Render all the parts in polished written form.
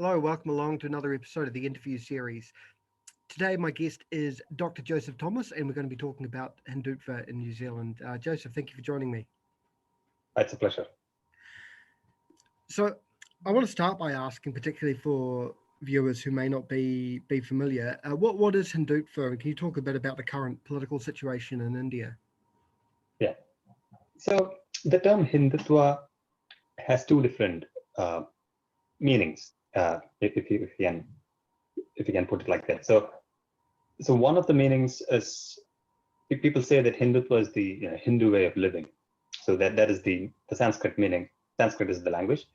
Hello, welcome along to another episode of the interview series. Today, my guest is Dr. Joseph Thomas, and we're going to be talking about Hindutva in New Zealand. Joseph, thank you for joining me. It's a pleasure. So, I want to start by asking, particularly for viewers who may not be familiar, what is Hindutva, and can you talk a bit about the current political situation in India? Yeah. So the term Hindutva has two different meanings, if you can put it like that. So one of the meanings is people say that Hindutva is the Hindu way of living. So that is the Sanskrit meaning. Sanskrit is the language.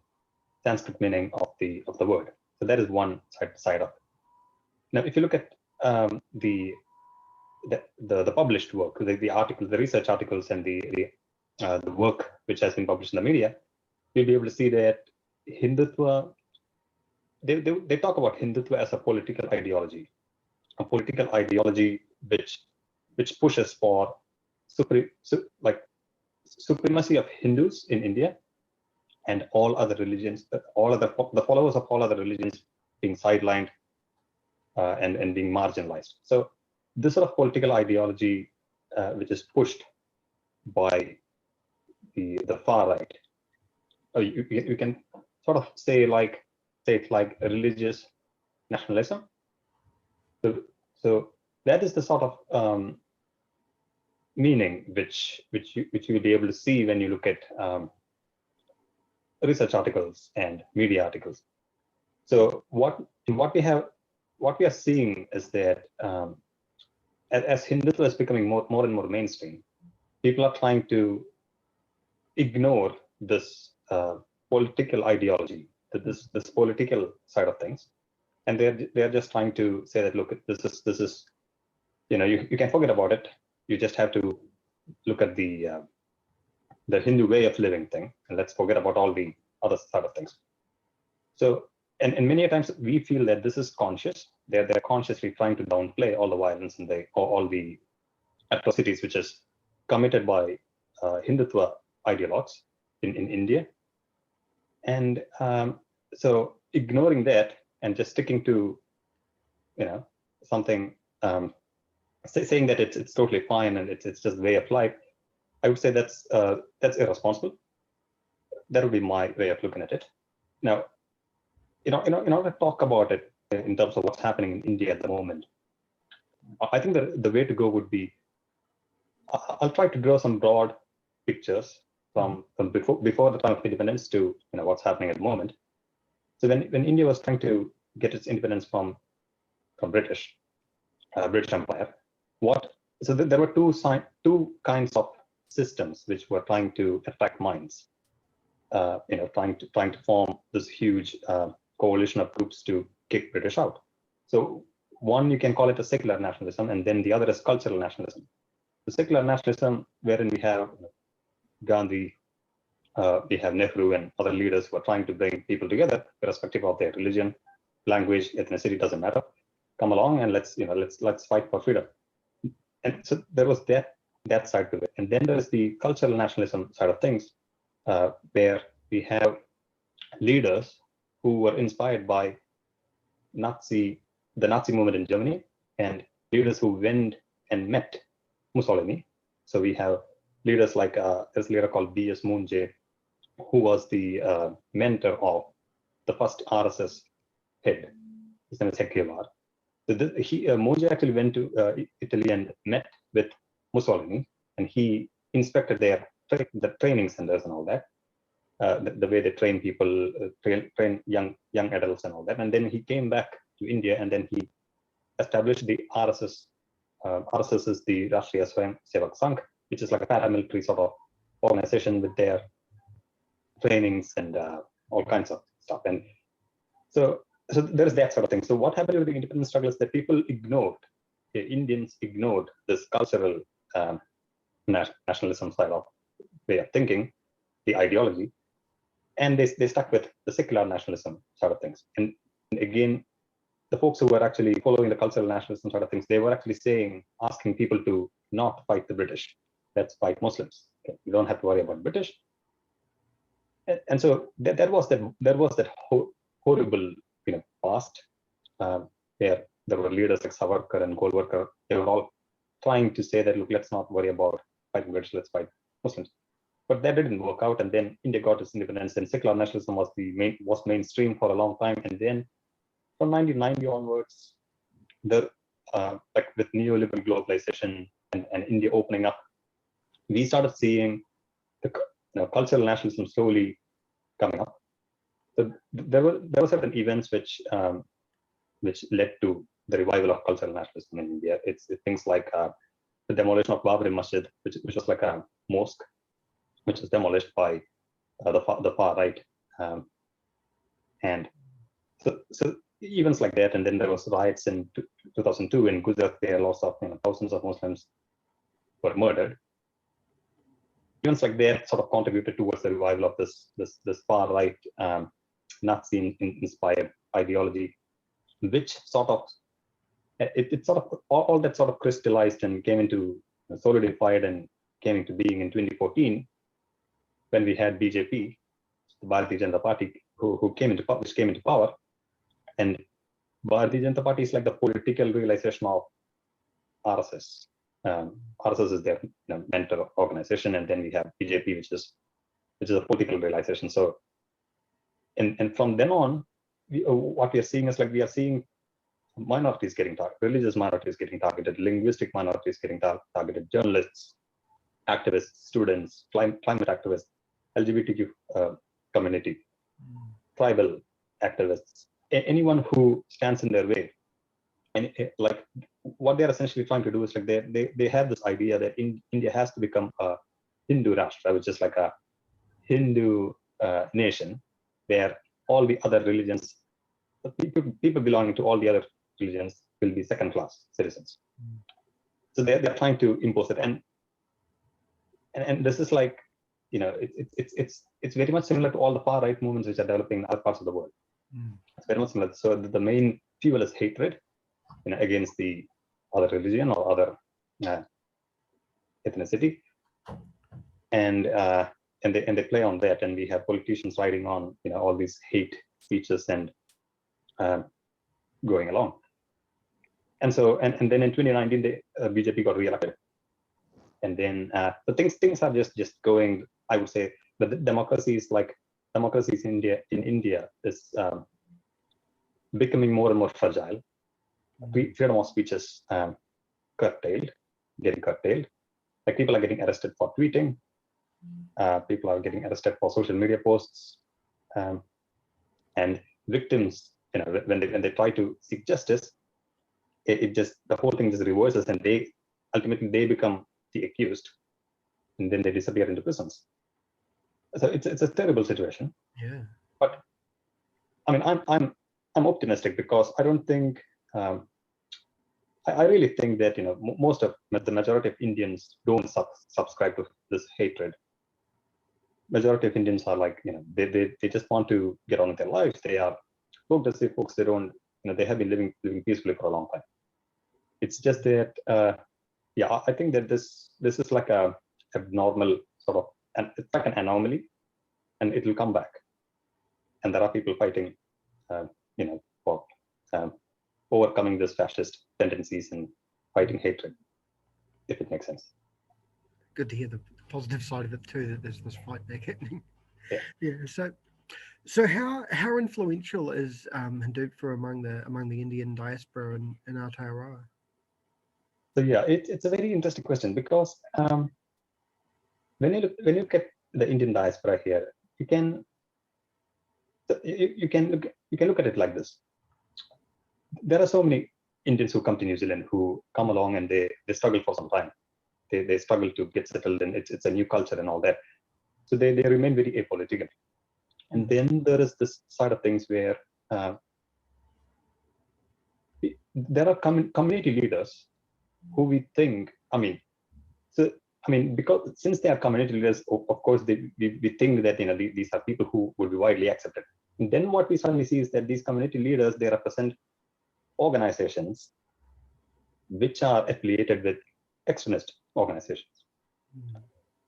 Sanskrit meaning of the word. So that is one side of it. Now, if you look at the published work, the articles, the research articles, and the work which has been published in the media, you'll be able to see that Hindutva. They talk about Hindutva as a political ideology which pushes for supremacy of Hindus in India and all other religions, the followers of all other religions being sidelined and being marginalized. So this sort of political ideology, which is pushed by the far right, you can sort of say it's like a religious nationalism. So that is the sort of meaning which you'll be able to see when you look at research articles and media articles. So what we are seeing is that as Hindutva is becoming more and more mainstream, people are trying to ignore this political ideology, this political side of things, and they're just trying to say that, look, this is you can forget about it. You just have to look at the Hindu way of living thing, and let's forget about all the other side of things. So, and many times we feel that this is conscious. They're consciously trying to downplay all the violence and all the atrocities which is committed by Hindutva ideologues in India. And so ignoring that and just sticking to something, saying that it's totally fine and it's just way of life, I would say that's irresponsible. That would be my way of looking at it. Now, in order to talk about it in terms of what's happening in India at the moment, I think that the way to go would be, I'll try to draw some broad pictures from before the time of independence to what's happening at the moment. So when India was trying to get its independence from British Empire, so there were two kinds of systems which were trying to attract minds, trying to form this huge coalition of groups to kick British out. So one, you can call it a secular nationalism, and then the other is cultural nationalism. The secular nationalism, wherein we have Gandhi, we have Nehru and other leaders who are trying to bring people together, irrespective of their religion, language, ethnicity, doesn't matter. Come along and let's fight for freedom. And so there was that side to it. And then there is the cultural nationalism side of things, where we have leaders who were inspired by the Nazi movement in Germany, and leaders who went and met Mussolini. So we have leaders like there's a leader called B.S. Munje, who was the mentor of the first RSS head. His name is Hekkevar. So Munje actually went to Italy and met with Mussolini, and he inspected the training centers and all that, the way they train people, train young adults and all that. And then he came back to India, and then he established the RSS. RSS is the Rashtriya Swayam Sevak Sangh, which is like a paramilitary sort of organization with their trainings and all kinds of stuff. And so there is that sort of thing. So what happened with the independence struggle is that people Indians ignored this cultural nationalism side of way of thinking, the ideology, and they stuck with the secular nationalism side of things. And again, the folks who were actually following the cultural nationalism side of things, they were actually asking people to not fight the British. Let's fight Muslims. Okay? You don't have to worry about British. And so there was that horrible past, where there were leaders like Savarkar and Golwalkar. They were all trying to say that, look, let's not worry about fighting British, let's fight Muslims. But that didn't work out, and then India got its independence, and secular nationalism was mainstream for a long time. And then from 1990 onwards, like with neoliberal globalization and India opening up, we started seeing the cultural nationalism slowly coming up. So there were certain events which led to the revival of cultural nationalism in India. It's things like the demolition of Babri Masjid, which was like a mosque, which was demolished by the far right, and so events like that. And then there was riots in 2002 in Gujarat, where lots of thousands of Muslims were murdered. Events like that sort of contributed towards the revival of this far right Nazi inspired ideology, which sort of all that sort of crystallized and came into solidified and came into being in 2014 when we had BJP, the Bharatiya Janata Party, which came into power. And Bharatiya Janata Party is like the political realization of RSS. RSS is their mentor organization, and then we have BJP, which is a political realization. So, and from then on, what we are seeing is like we are seeing minorities getting targeted, religious minorities getting targeted, linguistic minorities getting targeted, journalists, activists, students, climate activists, LGBTQ community, tribal activists, anyone who stands in their way. And like what they're essentially trying to do is like they have this idea that India has to become a Hindu Rashtra, which is like a Hindu nation, where all the other religions, people belonging to all the other religions will be second-class citizens. So they're trying to impose it, and this is like it's very much similar to all the far right movements which are developing in other parts of the world. It's very much similar. So the main fuel is hatred, against the other religion or other ethnicity, and they play on that, and we have politicians writing on all these hate speeches and going along. And so and then in 2019 the BJP got re-elected, and then the things are just going. I would say that the democracies in India is becoming more and more fragile. Freedom of speech is getting curtailed. Like people are getting arrested for tweeting. People are getting arrested for social media posts, and victims, when they try to seek justice, the whole thing just reverses, and they ultimately become the accused, and then they disappear into prisons. So it's a terrible situation. Yeah. But I mean, I'm optimistic because I don't think. I really think that most of the majority of Indians don't subscribe to this hatred. Majority of Indians are like they just want to get on with their lives. They are progressive folks. They don't they have been living peacefully for a long time. It's just that I think that this is like a abnormal sort of, and it's like an anomaly, and it will come back. And there are people fighting for overcoming this fascist tendencies and fighting hatred, if it makes sense. Good to hear the positive side of it too, that there's this fight back happening. Yeah. So how influential is Hindutva among the Indian diaspora in Aotearoa? So yeah, it's a very interesting question, because when you look at the Indian diaspora here, you can look at it like this. There are so many Indians who come to New Zealand, who come along and they struggle for some time. They struggle to get settled, and it's a new culture and all that. So they remain very apolitical. And then there is this side of things where there are community leaders who we think, because since they are community leaders, of course, we think that these are people who will be widely accepted. And then what we suddenly see is that these community leaders, they represent organizations which are affiliated with extremist organizations.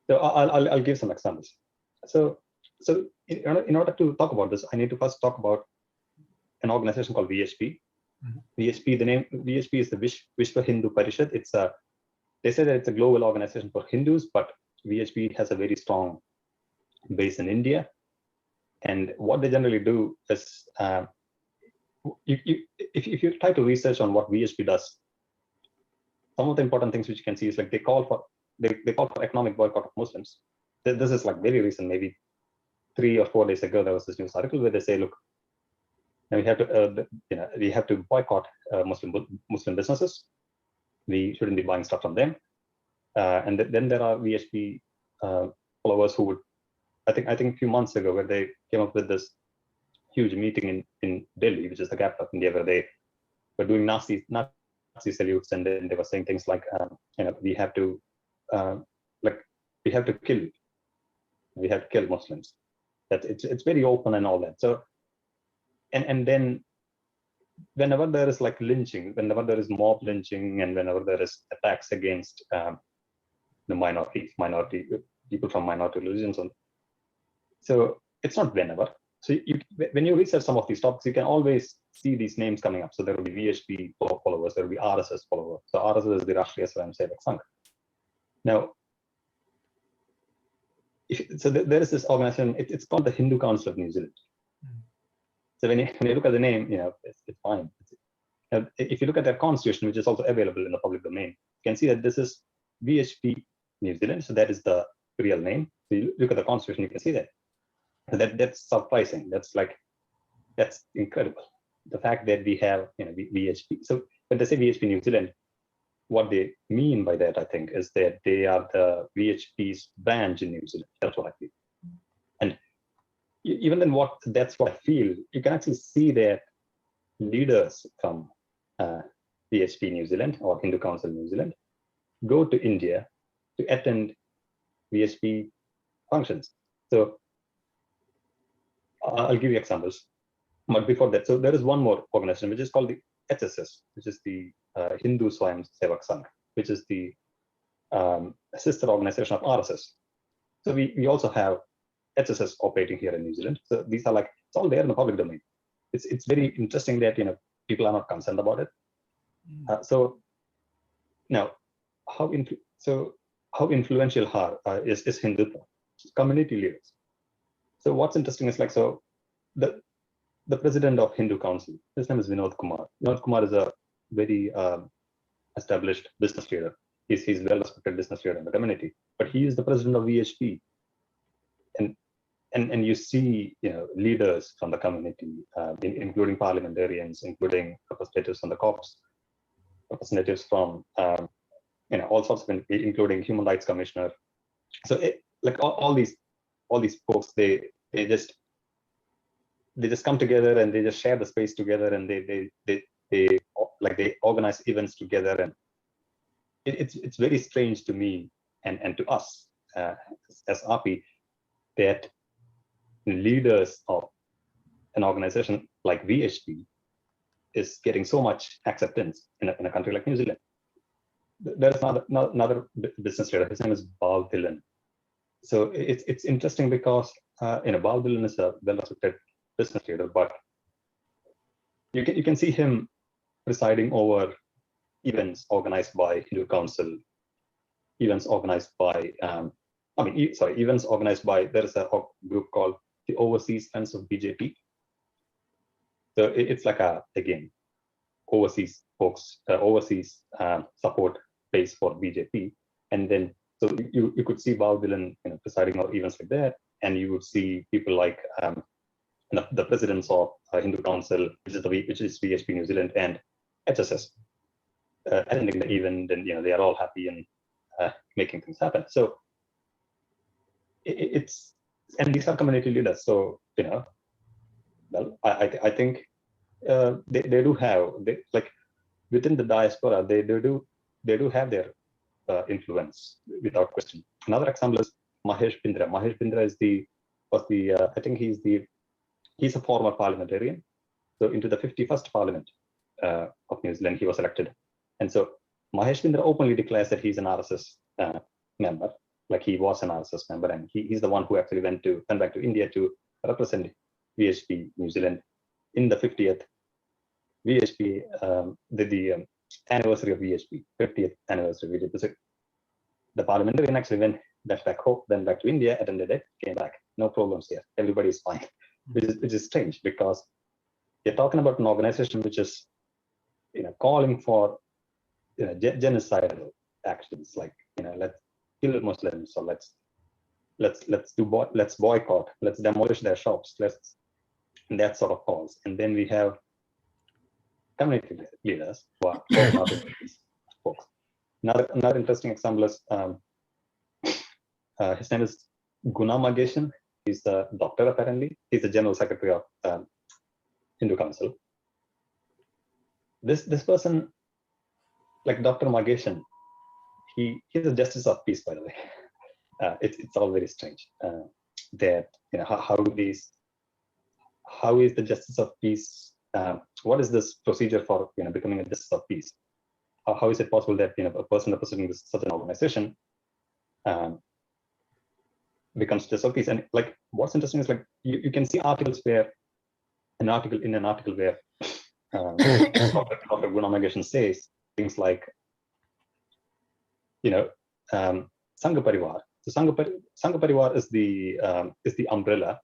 So I'll give some examples. So in order to talk about this, I need to first talk about an organization called VHP. Mhm. VHP, the name VHP is the Vishwa Hindu Parishad. They say that it's a global organization for Hindus, but VHP has a very strong base in India. And what they generally do is, if you try to research on what VHP does, some of the important things which you can see is like they call for economic boycott of Muslims. This is like very recent, maybe 3 or 4 days ago. There was this news article where they say, look, now we have to boycott Muslim businesses. We shouldn't be buying stuff from them. And then there are VHP followers who would, I think a few months ago, where they came up with this huge meeting in Delhi, which is the capital of India, where they were doing Nazi salutes, and then they were saying things like, we have to kill Muslims. That it's very open and all that. So, and then whenever there is like lynching, whenever there is mob lynching, and whenever there is attacks against the minority people from minority religions, so it's not whenever. So when you research some of these topics, you can always see these names coming up. So there will be VHP followers, there will be RSS followers. So RSS is the Rashtriya Swayamsevak Sangh. Now, there is this organization. It's called the Hindu Council of New Zealand. Mm. So when you look at the name, it's fine. If you look at their constitution, which is also available in the public domain, you can see that this is VHP New Zealand. So that is the real name. So you look at the constitution, you can see that. That's surprising. That's incredible. The fact that we have VHP. So when they say VHP New Zealand, what they mean by that, I think, is that they are the VHP's branch in New Zealand. That's what I feel. And even then, that's what I feel. You can actually see that leaders from VHP New Zealand or Hindu Council New Zealand go to India to attend VHP functions. So I'll give you examples. But before that, so there is one more organization which is called the HSS, which is the Hindu Swayamsevak Sangh, which is the sister organization of RSS. So we also have HSS operating here in New Zealand. So these are it's all there in the public domain. It's very interesting that people are not concerned about it. So now, how influential is Hindutva? Community leaders. So what's interesting is the president of Hindu Council, his name is Vinod Kumar. Vinod Kumar is a very established business leader. He's well-respected business leader in the community, but he is the president of VHP. And you see leaders from the community, including parliamentarians, including representatives from the cops, representatives from all sorts of, including human rights commissioner. So all these folks, they just come together and they just share the space together, and they organize events together. And it's very strange to me and to us as AAPI that leaders of an organization like VHP is getting so much acceptance in a country like New Zealand. There's another business leader. His name is Bal Dhillon. So it's interesting because Bal Dhillon is a well-respected business leader, but you can see him presiding over events organized by Hindu Council, events organized by events organized by, there is a group called the Overseas Friends of BJP. So it's again, overseas folks, overseas support base for BJP. And then, so you could see Bal Dhillon presiding over events like that. And you would see people like the presidents of Hindu Council, which is VHP New Zealand, and HSS attending the event, and they are all happy and making things happen. So and these are community leaders. So well, I think they do have within the diaspora, they do have their influence without question. Another example is Mahesh Bindra. Mahesh Bindra I think he's a former parliamentarian. So into the 51st Parliament of New Zealand, he was elected. And so Mahesh Bindra openly declares that he's an RSS member, like he was an RSS member, and he's the one who actually went back to India to represent VHP New Zealand in the 50th VHP, the anniversary of VHP, 50th anniversary, we did this. The parliamentarian actually went back home, then back to India, attended it, came back. No problems here. Everybody is fine, which is strange because you're talking about an organization which is, calling for, genocidal actions, like, let's kill Muslims, or let's boycott, let's demolish their shops, that sort of calls. And then we have community leaders who are not these folks. Another interesting example is his name is Guna Mageshan. He's a doctor, apparently. He's the general secretary of Hindu Council. This person, like Dr. Mageshan, he's a justice of peace, by the way. It's all very strange that how is the justice of peace? What is this procedure for becoming a justice of peace? How is it possible that a person representing such an organization becomes justice of peace? And like, what's interesting is, like, you can see articles where an article where Dr. Guna Mageshan says things like, Sangha Parivar. So Sangha Parivar is the umbrella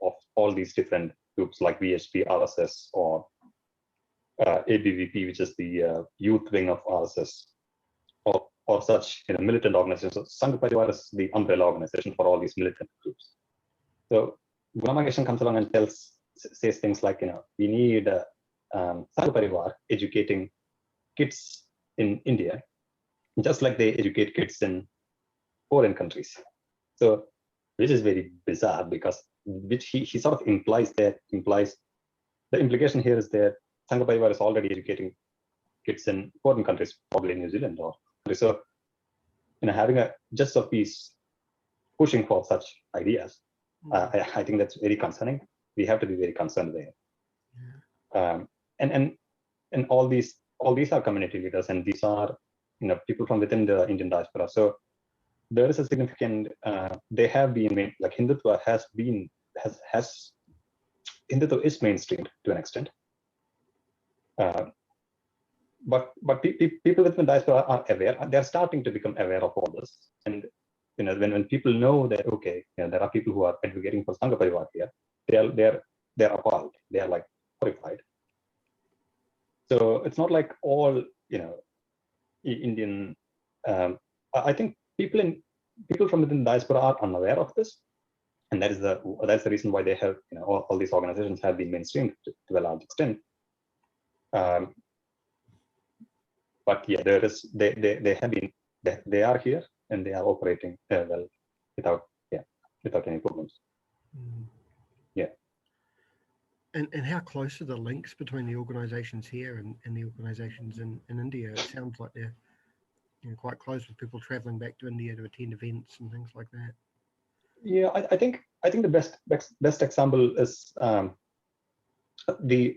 of all these different groups like VHP, RSS, or ABVP, which is the youth wing of RSS, or such militant organizations. So Sangha Parivar is the umbrella organization for all these militant groups. So Guna Mageshan comes along and says things like, we need Sangha Parivar educating kids in India, just like they educate kids in foreign countries. So, which is very bizarre, because which he sort of implies the implication here is that Sangha Parivar is already educating kids in foreign countries, probably New Zealand or so. Having a justice of peace pushing for such ideas, I think that's very concerning. We have to be very concerned there. Yeah. And all these are community leaders, and these are people from within the Indian diaspora. So there is a significant. They have been made, like Hindutva Hindutva is mainstreamed to an extent. But people within the diaspora are aware. They're starting to become aware of all this. And when people know that, okay, there are people who are advocating for Sangha Parivar here, they're appalled. They are like horrified. So it's not like all Indian. I think people from within the diaspora are unaware of this, and that's the reason why they have all these organizations have been mainstreamed to a large extent. But yeah, they have been, they are here, and they are operating well without any problems. Yeah. And how close are the links between the organizations here and the organizations in India? It sounds like they're quite close, with people traveling back to India to attend events and things like that. Yeah, I think the best example is the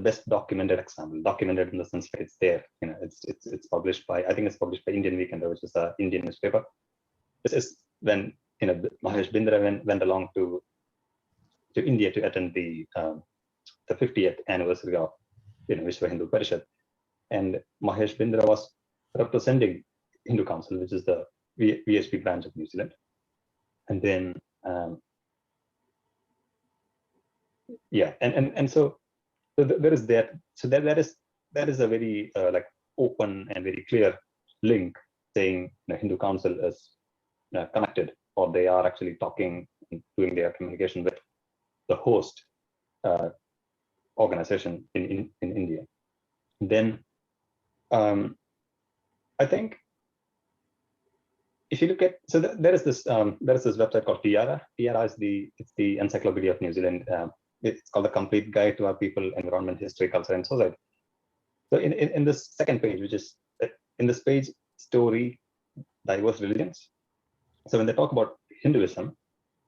best documented example, documented in the sense that it's there. It's published by, I think it's published by Indian Weekender, which is an Indian newspaper. This is when Mahesh Bindra went along to India to attend the 50th anniversary of Vishwa Hindu Parishad, and Mahesh Bindra was representing Hindu Council, which is the VHP branch of New Zealand. And then so there is that. So that is a very like open and very clear link saying Hindu Council is connected, or they are actually talking and doing their communication with the host organization in India. Then I think if you look at, so there is this website called Tiara. Tiara is the Encyclopedia of New Zealand. It's called the Complete Guide to Our People, Environment, History, Culture, and Society. So in this second page, which is in this page, story, diverse religions. So when they talk about Hinduism,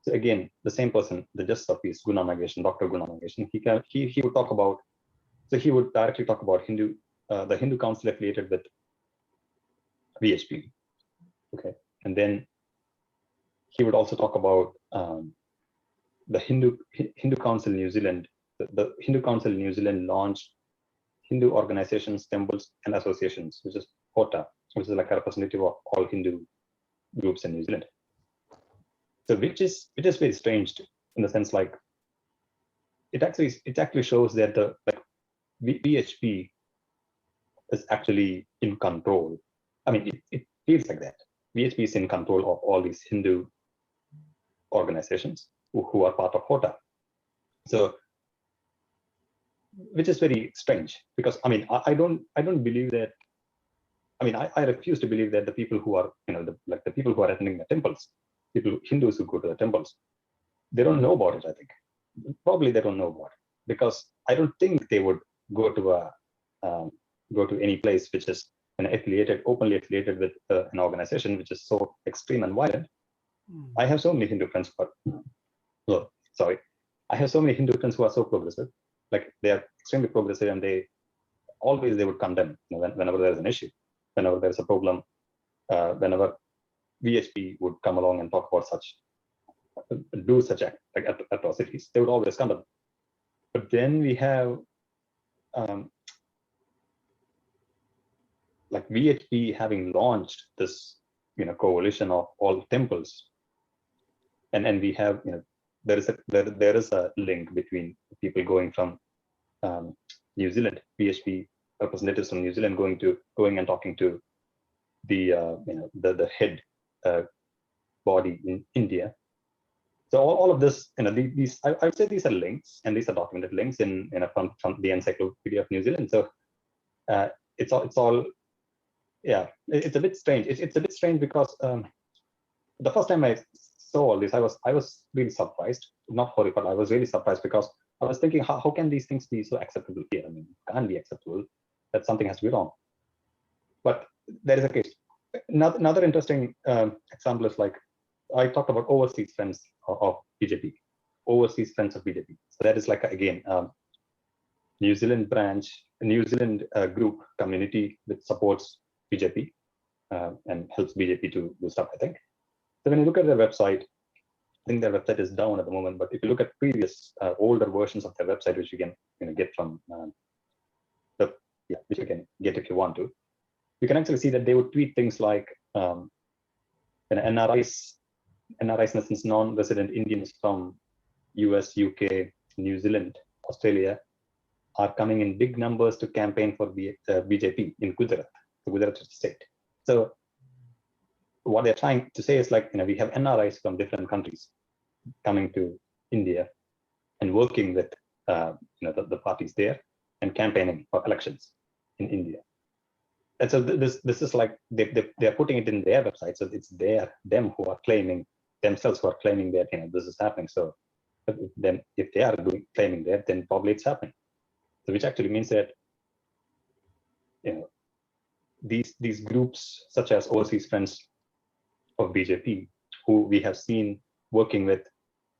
so again, the same person, the Justice of Peace, Guna Mageshan, Dr. Guna Mageshan, he would talk about, so he would directly talk about the Hindu Council affiliated with VHP. Okay, and then he would also talk about the Hindu Council New Zealand the Hindu Council in New Zealand launched Hindu organizations, temples, and associations, which is HOTA, which is like a representative of all Hindu groups in New Zealand. So which is very strange in the sense like it actually shows that the VHP is actually in control. I mean, it feels like that. VHP is in control of all these Hindu organizations who are part of HOTA. So, which is very strange because I mean, I don't believe that. I mean, I refuse to believe that the people who are, the people who are attending the temples, Hindus who go to the temples, they don't know about it. I think probably they don't know about it because I don't think they would go to any place which is openly affiliated with an organization which is so extreme and violent. I have so many Hindu friends I have so many Hindu friends who are so progressive, like they are extremely progressive, and they would condemn whenever there is an issue, whenever there is a problem, whenever VHP would come along and talk about do such atrocities, they would always condemn. But then we have like VHP having launched this coalition of all temples, and we have there is a link between people going from New Zealand, VHP representatives from New Zealand going and talking to the head body in India. So all of this, these I would say these are links, and these are documented links from the Encyclopedia of New Zealand. So it's all yeah, it's a bit strange. It's a bit strange because the first time I saw all this, I was really surprised, not horrified. I was really surprised because I was thinking, how can these things be so acceptable here? I mean, it can't be acceptable. That something has to be wrong. But there is a case. Another interesting example is like I talked about overseas friends of BJP, overseas friends of BJP. So that is like again New Zealand branch, New Zealand group community which supports BJP and helps BJP to do stuff, I think. So when you look at their website, I think their website is down at the moment, but if you look at previous older versions of their website, which you can get from which you can get if you want to, you can actually see that they would tweet things like NRIs, in essence, non-resident Indians from US, UK, New Zealand, Australia are coming in big numbers to campaign for BJP in Gujarat, the Gujarat state. So what they're trying to say is like, we have NRIs from different countries coming to India and working with the parties there and campaigning for elections in India. And so this is like they're putting it in their website, so it's them who are claiming themselves, who are claiming that this is happening. So then if they are claiming that, then probably it's happening. So which actually means that these groups such as Overseas Friends of BJP, who we have seen working with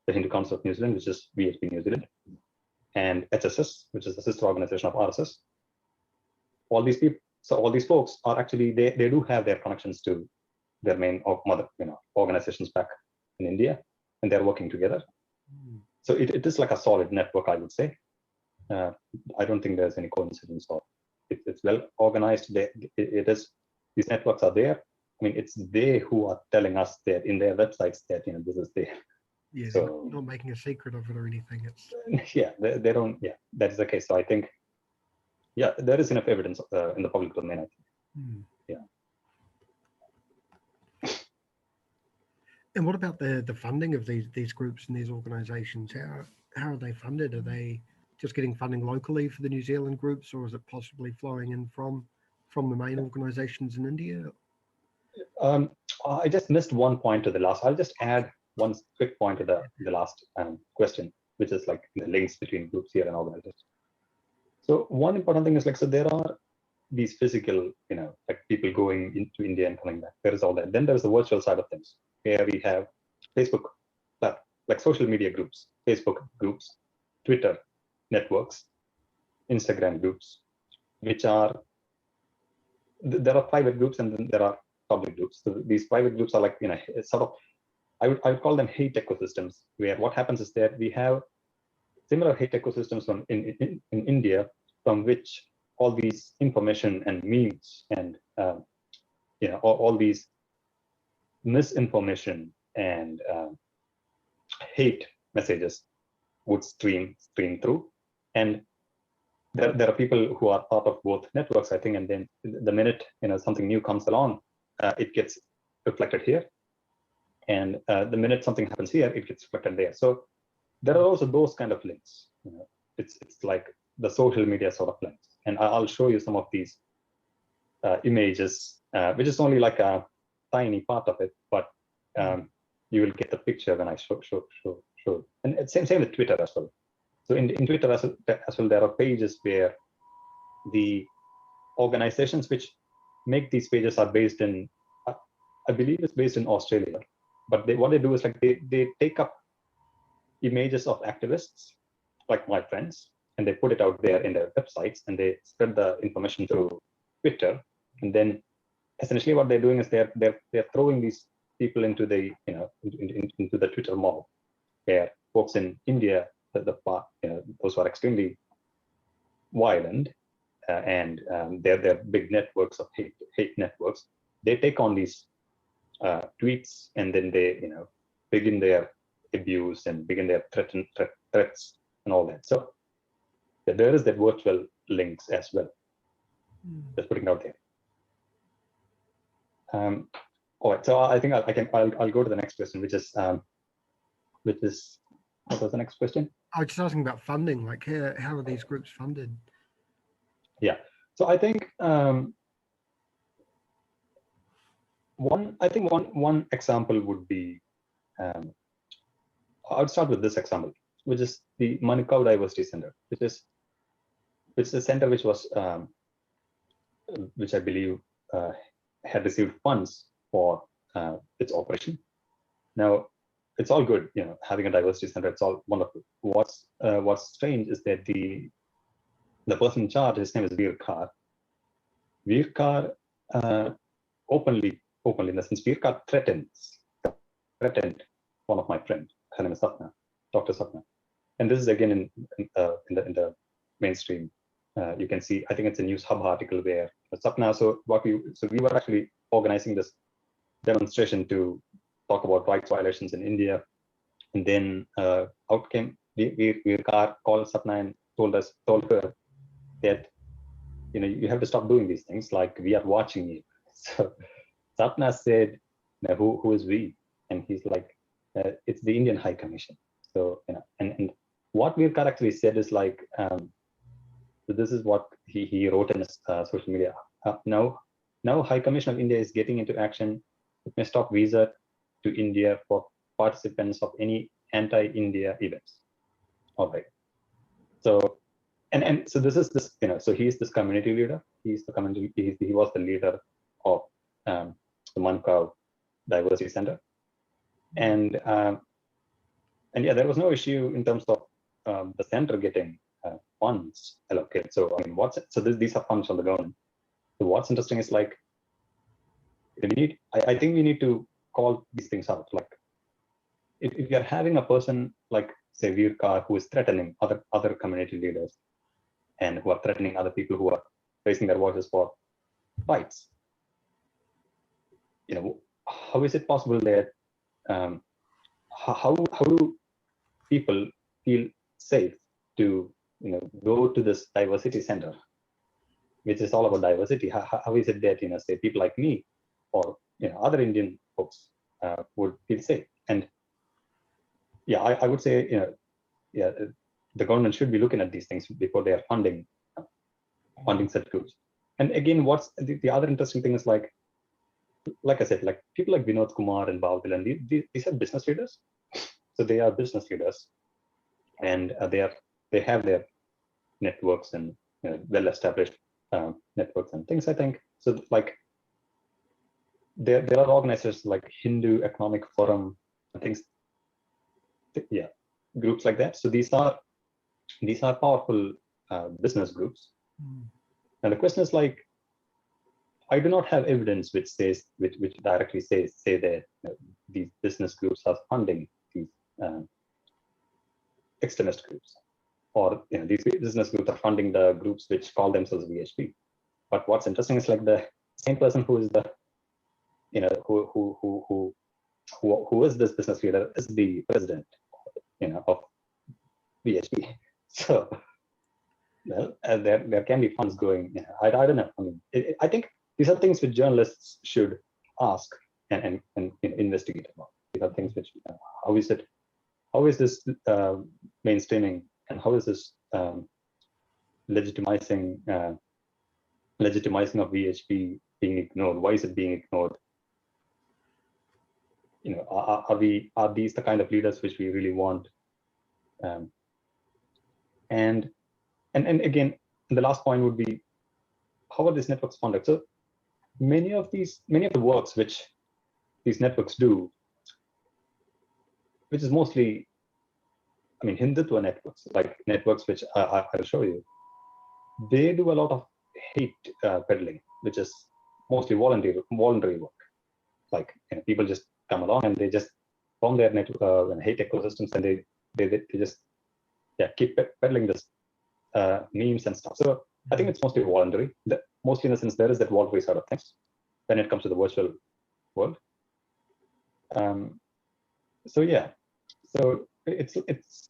the Hindu Council of New Zealand, which is VHP New Zealand, and HSS, which is the sister organization of RSS. All these people, so all these folks are actually they do have their connections to their main mother organizations back in India, and they're working together. So it is like a solid network, I would say. I don't think there's any coincidence or it's well organized. It is, these networks are there. I mean, it's they who are telling us that in their websites that this is there. Yeah, so, not making a secret of it or anything. It's yeah, they don't. Yeah, that is the case. So I think, yeah, there is enough evidence in the public domain, I think. Yeah. And what about the funding of these groups and these organisations? How are they funded? Are they just getting funding locally for the New Zealand groups, or is it possibly flowing in from the main organisations in India? I just missed one point to the last. I'll just add one quick point to the last question, which is like the links between groups here and organizations. So one important thing is like, so there are these physical, like people going into India and coming back. There is all that. Then there is the virtual side of things, where we have Facebook, like social media groups, Facebook groups, Twitter networks, Instagram groups, which are, there are private groups and then there are public groups. So these private groups are like, sort of, I would call them hate ecosystems, where what happens is that we have similar hate ecosystems in India, from which all these information and memes and all these misinformation and hate messages would stream through. And there are people who are part of both networks, I think, and then the minute something new comes along, it gets reflected here, and the minute something happens here, it gets reflected there. So there are also those kind of links. It's like the social media sort of links, and I'll show you some of these images, which is only like a tiny part of it, but you will get the picture when I show. And it's same with Twitter as well. So in Twitter as well, there are pages where the organizations which make these pages are based in, I believe it's based in Australia, but what they do is like they take up images of activists like my friends, and they put it out there in their websites, and they spread the information through Twitter. And then essentially what they're doing is they're throwing these people into the into the Twitter mob, where folks in India, those who are extremely violent and they're big networks of hate networks, they take on these tweets, and then they begin their abuse and begin their threats and all that. So there is that virtual links as well. Just putting it out there. All right, so I think I'll go to the next question, which is what was the next question? I was just asking about funding. Like, how are these groups funded? Yeah, so I think one example would be, I would start with this example, which is the Manukau Diversity Center, which is a center which was which I believe had received funds for its operation. Now, it's all good, having a diversity center. It's all wonderful. What's strange is that the person in charge, his name is Veer Kar. Veer Kar openly in the sense, Veer Kar threatened one of my friends. Her name is Sapna, Dr. Sapna, and this is again in the mainstream. You can see, I think it's a News Hub article where Sapna. So we were actually organizing this demonstration to talk about rights violations in India, and then out came Veer Kar, called Sapna and told her that you have to stop doing these things. Like, we are watching you. So Sapna said, now, who is we? And he's like, it's the Indian High Commission. So and what Veer Kar actually said is like, so this is what he wrote in his social media. Now High Commission of India is getting into action. It may stop visa to India for participants of any anti-India events. All right. So so this is this, so he's this community leader. He's the community. He was the leader of the Manukau Diversity Center, and yeah, there was no issue in terms of the center getting funds allocated. So I mean, these are funds from the government. So what's interesting is like, I think we need to call these things out. Like, if you're having a person like, say, Veer Kar, who is threatening other community leaders, and who are threatening other people who are raising their voices for rights, how is it possible that how do people feel safe to go to this diversity center, which is all about diversity? How is it that say people like me or other Indian folks would feel safe? And yeah, I would say yeah, the government should be looking at these things before they are funding such groups. And again, what's the other interesting thing is like I said, like people like Vinod Kumar and Bhavdil, and these are business leaders. So they are business leaders, and they have their networks and well-established networks and things, I think. So like there are organizations like Hindu Economic Forum and things, yeah, groups like that. So these are powerful business groups. And the question is like, I do not have evidence which directly say that these business groups are funding these extremist groups. or these business groups are funding the groups which call themselves VHP. But what's interesting is like the same person who is the who is this business leader is the president of VHP. So well, there can be funds going. I don't know. I mean, I think these are things which journalists should ask and investigate about. These are things which how is this mainstreaming, and how is this legitimizing of VHP being ignored? Why is it being ignored? Are these the kind of leaders which we really want? And again, the last point would be, how are these networks funded? So many of the works which these networks do, which is mostly, I mean, Hindutva networks, like networks which I'll show you, they do a lot of hate peddling, which is mostly voluntary work. Like people just come along and they just form their network hate ecosystems, and they just keep peddling this memes and stuff. So I think it's mostly voluntary. Mostly in the sense there is that voluntary side of things when it comes to the virtual world. So yeah, so it's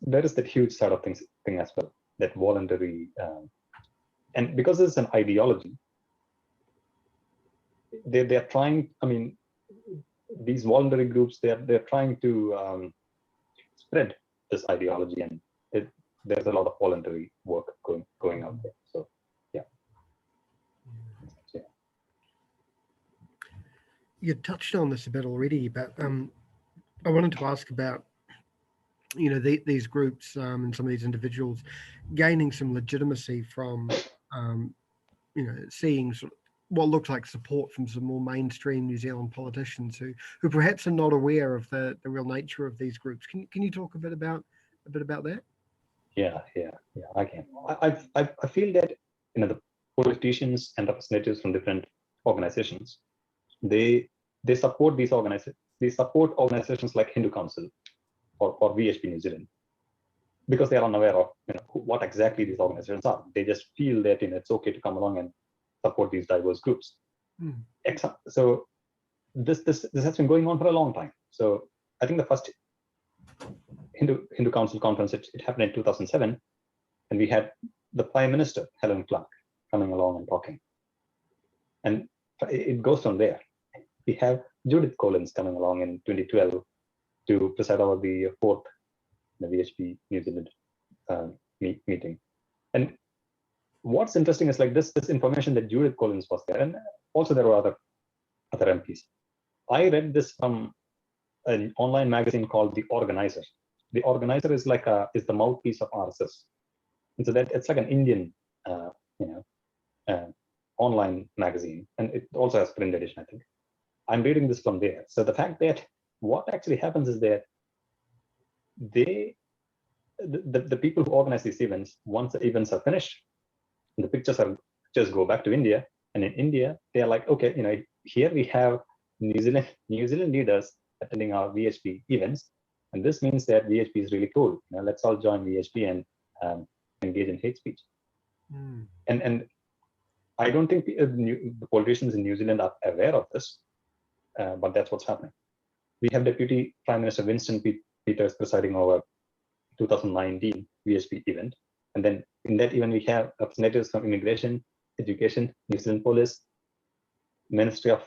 there is that huge side of thing as well, that voluntary, and because it's an ideology, they're trying. I mean, these voluntary groups, they're trying to spread this ideology, and there's a lot of voluntary work going out there. So yeah. You touched on this a bit already, but I wanted to ask about these groups and some of these individuals gaining some legitimacy from seeing sort of what looks like support from some more mainstream New Zealand politicians who perhaps are not aware of the real nature of these groups. Can you talk a bit about that? Yeah, I can. I feel that the politicians and representatives from different organizations, they support these organizations. They support organizations like Hindu Council or VHP New Zealand, because they are unaware of what exactly these organizations are. They just feel that it's okay to come along and support these diverse groups. So this has been going on for a long time. So I think the first Hindu Council conference, it happened in 2007, and we had the Prime Minister Helen Clark coming along and talking, and it goes from there. We have Judith Collins coming along in 2012 to preside over the fourth VHP New Zealand meeting. And what's interesting is like this information that Judith Collins was there, and also there were other MPs. I read this from an online magazine called The Organizer. The Organizer is like is the mouthpiece of RSS, and so that it's like an Indian online magazine, and it also has print edition, I think. I'm reading this from there. So the fact that what actually happens is that the people who organize these events, once the events are finished, the pictures go back to India, and in India they are like, okay, here we have New Zealand leaders attending our VHP events, and this means that VHP is really cool. Let's all join VHP and engage in hate speech. And I don't think the politicians in New Zealand are aware of this, but that's what's happening. We have Deputy Prime Minister Winston Peters presiding over 2019 VHP event, and then in that event we have representatives from Immigration, Education, New Zealand Police, Ministry of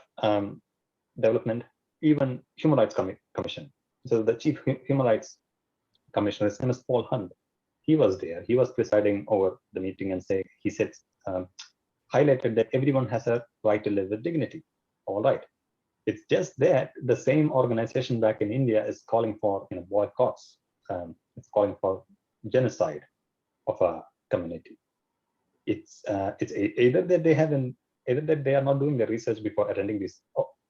Development, even Human Rights Commission. So the Chief Human Rights Commissioner, his name is Paul Hunt. He was there. He was presiding over the meeting, and highlighted that everyone has a right to live with dignity. All right. It's just that the same organization back in India is calling for boycotts. It's calling for genocide of a community. It's either that they are not doing the research before attending these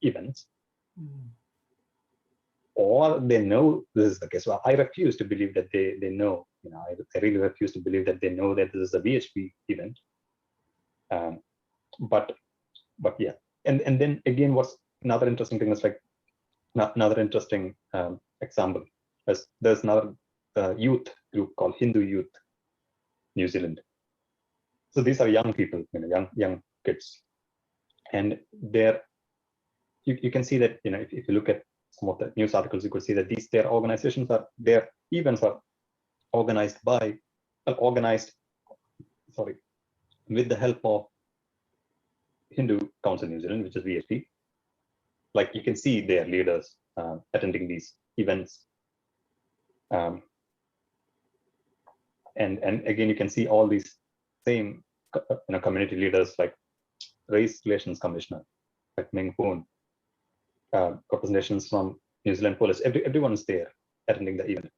events, or they know this is the case. Well, I refuse to believe that they know. I really refuse to believe that they know that this is a VHP event. But yeah, and then again, what's another interesting thing is like another interesting example is there's another youth group called Hindu Youth, New Zealand. So these are young people, young kids, and you can see that if you look at some of the news articles, you could see that their organizations their events are organized with the help of Hindu Council New Zealand, which is VHP. Like you can see their leaders attending these events, and again you can see all these same community leaders like Race Relations Commissioner like Meng Poon, representations from New Zealand Police. Everyone's there attending the event.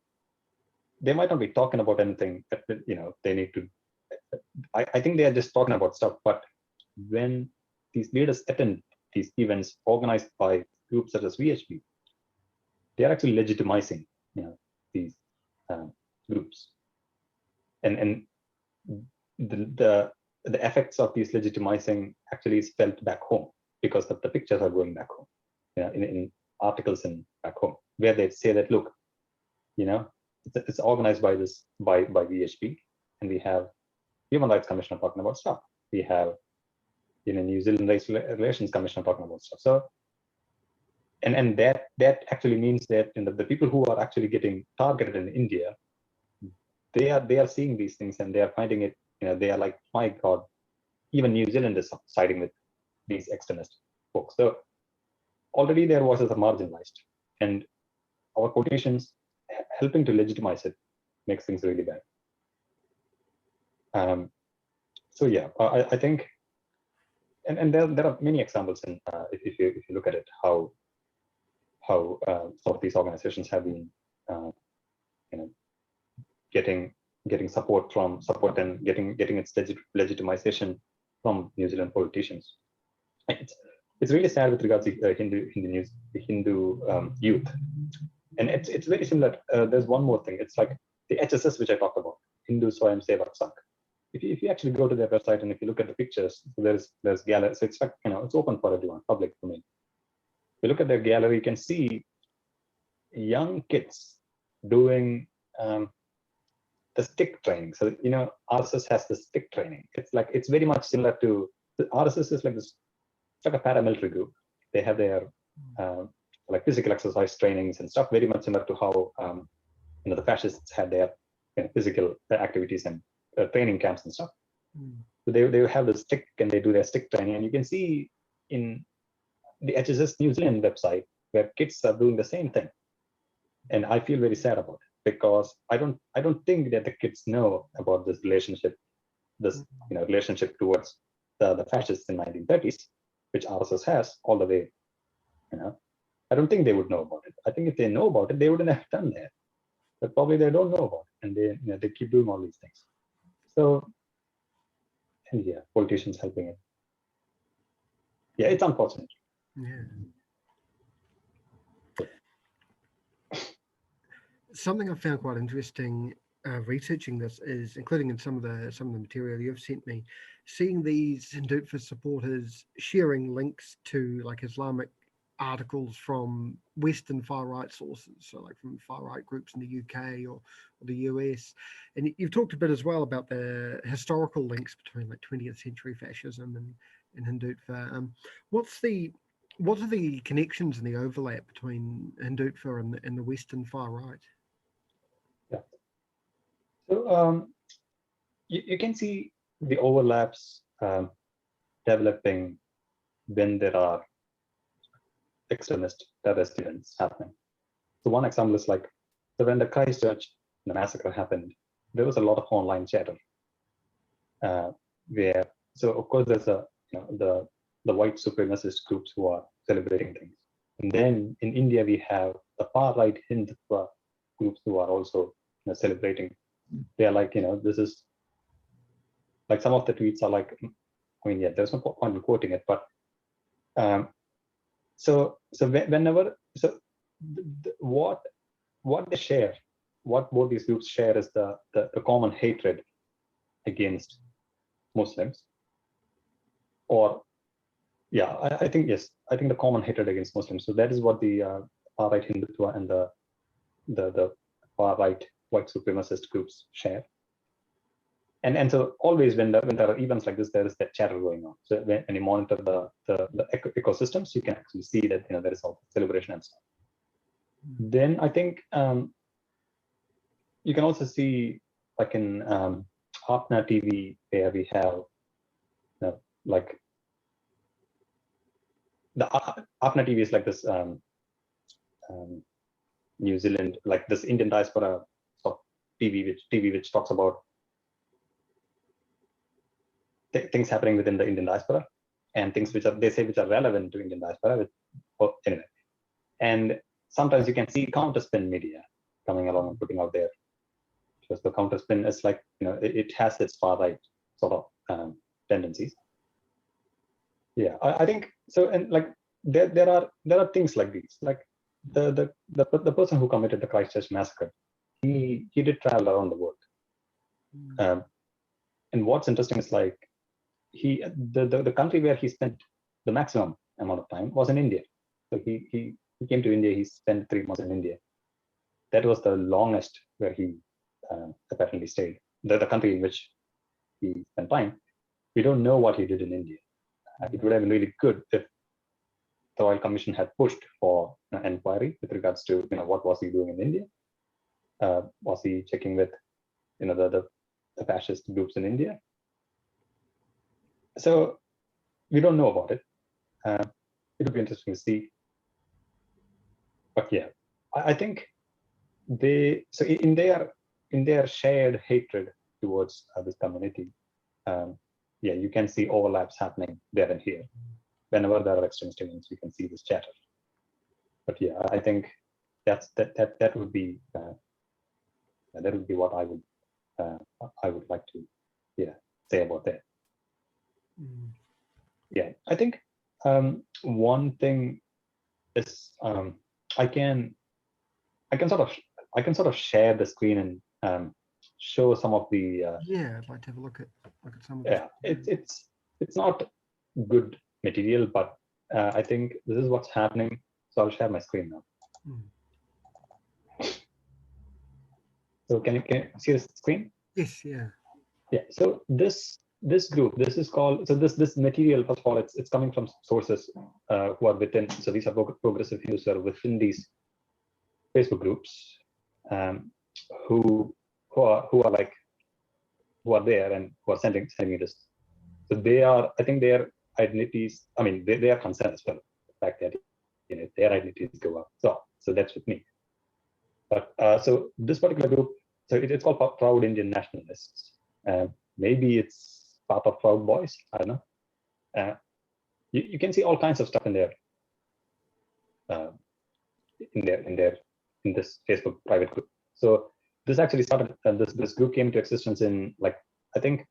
They might not be talking about anything that they need to. I think they are just talking about stuff. But when these leaders attend these events organized by groups such as VHP, they are actually legitimizing these groups, and the effects of these legitimizing actually is felt back home, because the pictures are going back home, in articles and back home, where they say that, look, it's organized by VHP, and we have Human Rights Commissioner talking about stuff. We have New Zealand Race Relations Commissioner talking about stuff. So, and that actually means that the people who are actually getting targeted in India, they are seeing these things and they are finding it. They are like, my God, even New Zealand is siding with these extremist folks. So already their voices are marginalized, and our politicians helping to legitimize it makes things really bad. So yeah, I think, and there are many examples, in if you look at it, how some of these organizations have been getting support and getting its legitimization from New Zealand politicians. It's really sad with regards to Hindu youth, and it's very similar. There's one more thing. It's like the HSS, which I talked about, Hindu Swayam Sevak Sangh. If you actually go to their website and if you look at the pictures, there's gallery. So it's like it's open for everyone, public domain. If you look at their gallery, you can see young kids doing the stick training. So RSS has the stick training. It's very much similar to the RSS is like this. It's like a paramilitary group. They have their like physical exercise trainings and stuff, very much similar to how the fascists had their physical activities and training camps and stuff. So they have the stick and they do their stick training, and you can see in the HSS New Zealand website where kids are doing the same thing. And I feel very sad about it, because I don't think that the kids know about this relationship towards the fascists in 1930s, which RSS has all the way. I don't think they would know about it. I think if they know about it, they wouldn't have done that. But probably they don't know about it, and they keep doing all these things. So, and yeah, politicians helping it. Yeah, it's unfortunate. Yeah. Something I found quite interesting researching this is, including in some of the material you've sent me, seeing these Hindutva supporters sharing links to like Islamic articles from Western far right sources, so like from far right groups in the UK or the US. And you've talked a bit as well about the historical links between like 20th century fascism and Hindutva. What are the connections and the overlap between Hindutva and the Western far right? Yeah. So you can see the overlaps developing when there are extremist terrorist events happening. So one example is like, so when the Christchurch massacre happened, there was a lot of online chatter where, so of course there's the white supremacist groups who are celebrating things, and then in India we have the far right Hindutva groups who are also celebrating. They are like, this is like, some of the tweets are like, I mean, yeah, there's no point in quoting it, but so whenever, so what they share, what both these groups share is the common hatred against Muslims, or yeah, I think yes, I think the common hatred against Muslims. So that is what the far right Hindutva and the far right white supremacist groups share. And so always when there are events like this, there is that chatter going on. So when you monitor the ecosystems, you can actually see that there is all celebration and stuff. Then I think you can also see, like in AAPI TV, where we have like the AAPI TV is like this New Zealand, like this Indian diaspora sort of TV which talks about things happening within the Indian diaspora and things which are relevant to Indian diaspora. Anyway, and sometimes you can see counterspin media coming along and putting out there, because the counterspin is like it has its far right sort of tendencies. Yeah, I think so. And like there are things like these, like the person who committed the Christchurch massacre, he did travel around the world. And what's interesting is like the country where he spent the maximum amount of time was in India. So he came to India. He spent 3 months in India. That was the longest where he apparently stayed. The country in which he spent time. We don't know what he did in India. It would have been really good if the Royal Commission had pushed for an inquiry with regards to what was he doing in India. Was he checking with the fascist groups in India? So we don't know about it. It would be interesting to see. But yeah, I think in their shared hatred towards this community, yeah, you can see overlaps happening there and here. Whenever there are extremist events, you can see this chatter. But yeah, I think that would be what I would like to say about that. Yeah, I think one thing is I can sort of share the screen and show some of the yeah, I'd like to have a look at some of it's not good material, but I think this is what's happening. So I'll share my screen now. So can you see the screen? Yes, yeah. Yeah. So this group, this is called, so this material, first of all, it's coming from sources who are within. So these are progressive Hindus who are within these Facebook groups, who are there and who are sending me this. So they are, I think their identities, I mean, they are concerned as well. The fact that their identities go up. So that's with me. But so this particular group, so it's called Proud Indian Nationalists. Maybe it's part of Proud Boys. I don't know. You can see all kinds of stuff in there. In this Facebook private group. So this actually started. This group came to existence in, like, I think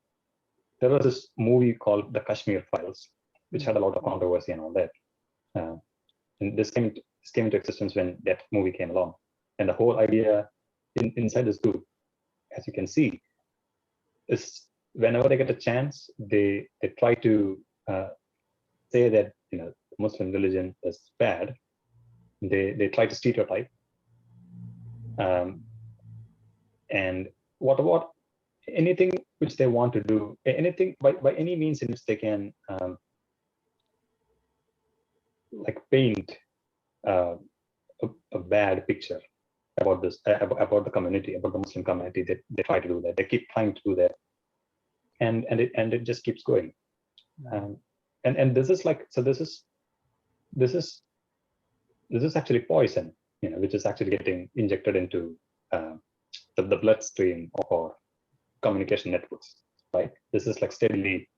there was this movie called The Kashmir Files, which had a lot of controversy and all that. And this came into existence when that movie came along. And the whole idea inside this group, as you can see, is whenever they get a chance, they try to say that Muslim religion is bad. They try to stereotype. And what anything which they want to do, anything by any means in which they can like paint a bad picture about this, about the community, about the Muslim community. They try to do that. They keep trying to do that, and it just keeps going. And this is like, so this is actually poison, which is actually getting injected into the bloodstream of our communication networks, right? This is like steadily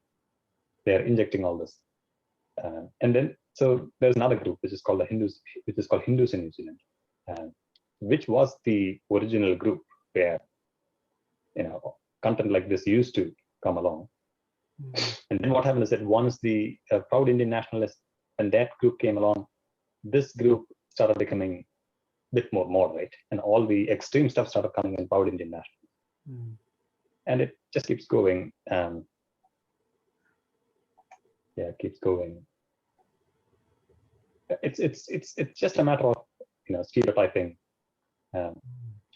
they're injecting all this, and then so there's another group which is called the Hindus, which is called Hindus in New Zealand, which was the original group where content like this used to come along. And then what happened is that once the Proud Indian Nationalists and that group came along, this group started becoming a bit more moderate, and all the extreme stuff started coming in Proud Indian Nationalists. And it just keeps going. Yeah, it keeps going. It's just a matter of stereotyping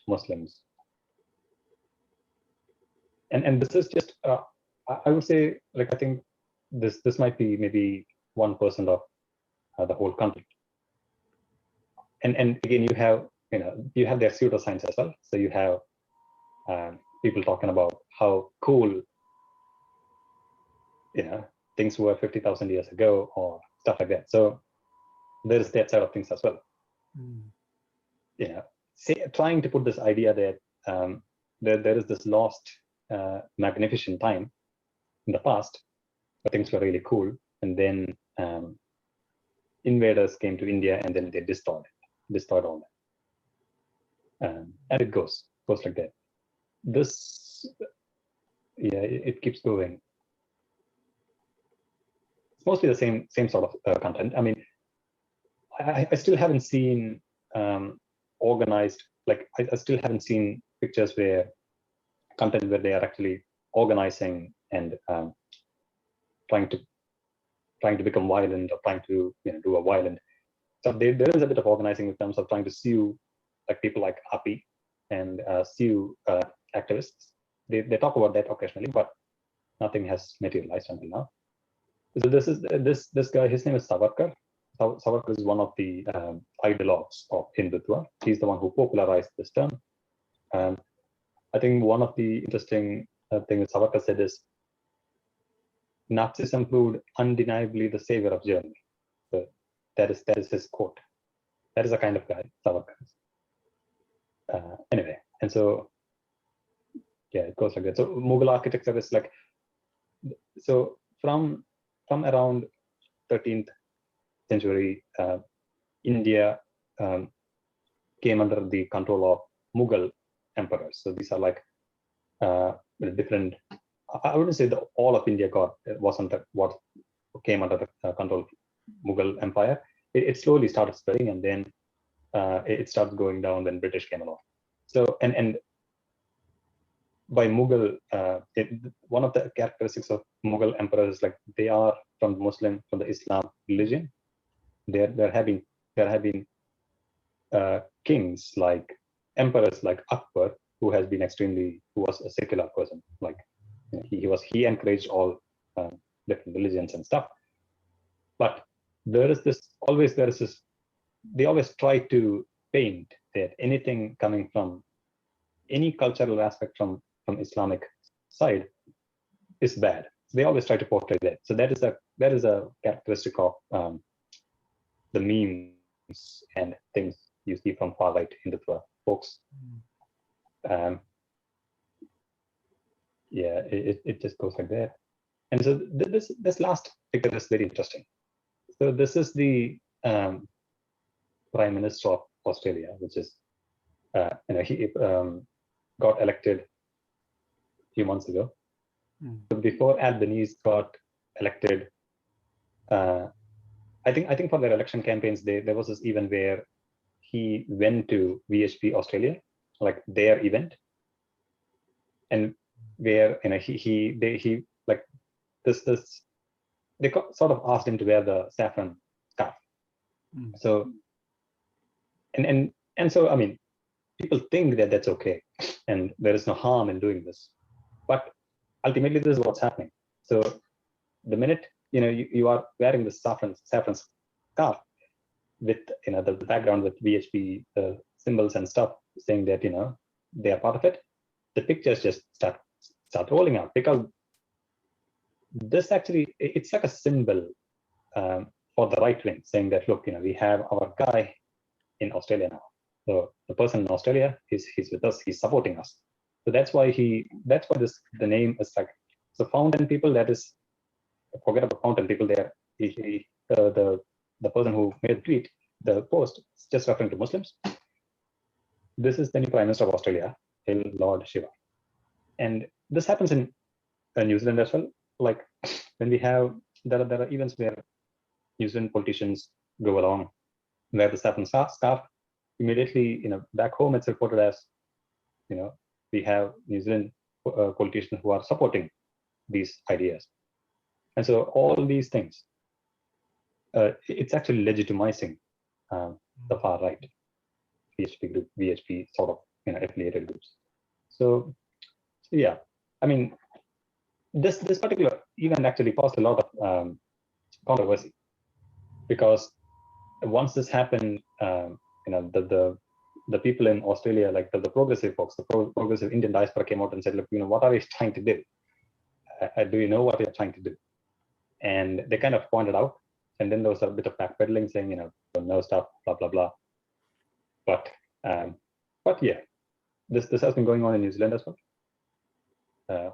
Muslims. And this is just I would say, like, I think this might be maybe 1% of the whole country. And again, you have their pseudoscience as well. So you have people talking about how cool things were 50,000 years ago or stuff like that. So there's that side of things as well. Trying to put this idea that there is this lost magnificent time in the past where things were really cool, and then invaders came to India and then they destroyed all that. And it goes like that. It keeps going. It's mostly the same sort of content. I mean, I still haven't seen organized, like I still haven't seen pictures where content where they are actually organizing and trying to become violent or trying to do a violent. So there is a bit of organizing in terms of trying to sue like people like AAPI and sue activists. They talk about that occasionally, but nothing has materialized until now. So this guy, his name is Savarkar. Savarkar is one of the ideologues of Hindutva. He's the one who popularized this term. I think one of the interesting things Savarkar said is, Nazism proved undeniably the savior of Germany. So that is his quote. That is the kind of guy Savarkar is. Anyway, and so yeah, it goes like that. So Mughal architecture is like, so from around 13th century, India came under the control of Mughal emperors. So these are like different. I wouldn't say that all of India wasn't what came under the control of Mughal Empire. It slowly started spreading, and then it started going down when British came along. So and by Mughal, one of the characteristics of Mughal emperors is like they are from the Islam religion. There have been kings like emperors like Akbar, who was a secular person. Like he encouraged all different religions and stuff. But they always try to paint that anything coming from any cultural aspect from Islamic side is bad. They always try to portray that. So that is a characteristic of the memes and things you see from far right Hindutva folks. It just goes like that. And so this last picture is very interesting. So this is the Prime Minister of Australia, which is he got elected a few months ago. So before Albanese got elected, I think for their election campaigns, there was this event where he went to VHP Australia, like their event, and where he like this they sort of asked him to wear the saffron scarf. So and so I mean, people think that that's okay and there is no harm in doing this, but ultimately this is what's happening. So the minute you are wearing the saffron scarf with the background with VHP symbols and stuff saying that they are part of it, the pictures just start rolling out, because this actually, it's like a symbol for the right wing, saying that look, we have our guy in Australia now. So the person in Australia he's with us, he's supporting us. So that's why the name is like, so fountain people, that is, forget about fountain people there. The person who made the tweet, the post, is just referring to Muslims. This is the new Prime Minister of Australia, Hail Lord Shiva. And this happens in New Zealand as well. Like when there are events where New Zealand politicians go along, wear the saffron scarf, immediately, back home it's reported as, we have New Zealand politicians who are supporting these ideas. And so all these things, it's actually legitimizing the far right VHP group, VHP sort of affiliated groups. So yeah, I mean, this particular event actually caused a lot of controversy, because once this happened, the people in Australia, like the progressive folks, the progressive Indian diaspora, came out and said, look, what are we trying to do? Do you know what we are trying to do? And they kind of pointed out, and then there was a bit of backpedaling, saying, no stuff, blah blah blah. But yeah, this has been going on in New Zealand as well.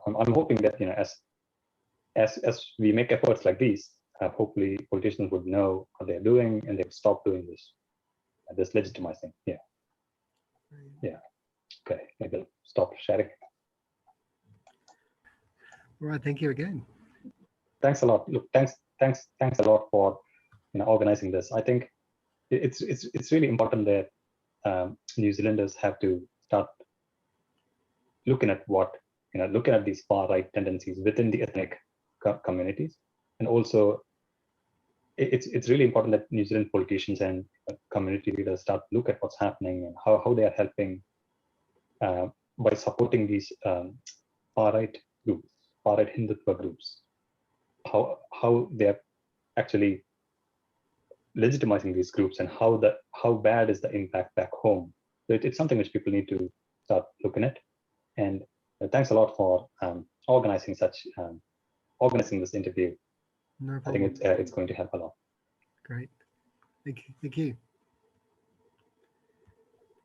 I'm hoping that as we make efforts like these, hopefully politicians would know what they're doing and they would stop doing this legitimizing. Yeah. Okay, maybe I'll stop sharing. All right, thank you again. Thanks a lot. Look, thanks a lot for organizing this. I think it's really important that New Zealanders have to start looking at looking at these far right tendencies within the ethnic communities, and also it's really important that New Zealand politicians and community leaders start to look at what's happening and how they are helping by supporting these far right groups, far right Hindutva groups, how they're actually legitimizing these groups, and how bad is the impact back home. So it's something which people need to start looking at. And thanks a lot for organizing this interview. No problem. I think it's going to help a lot. Great. Thank you.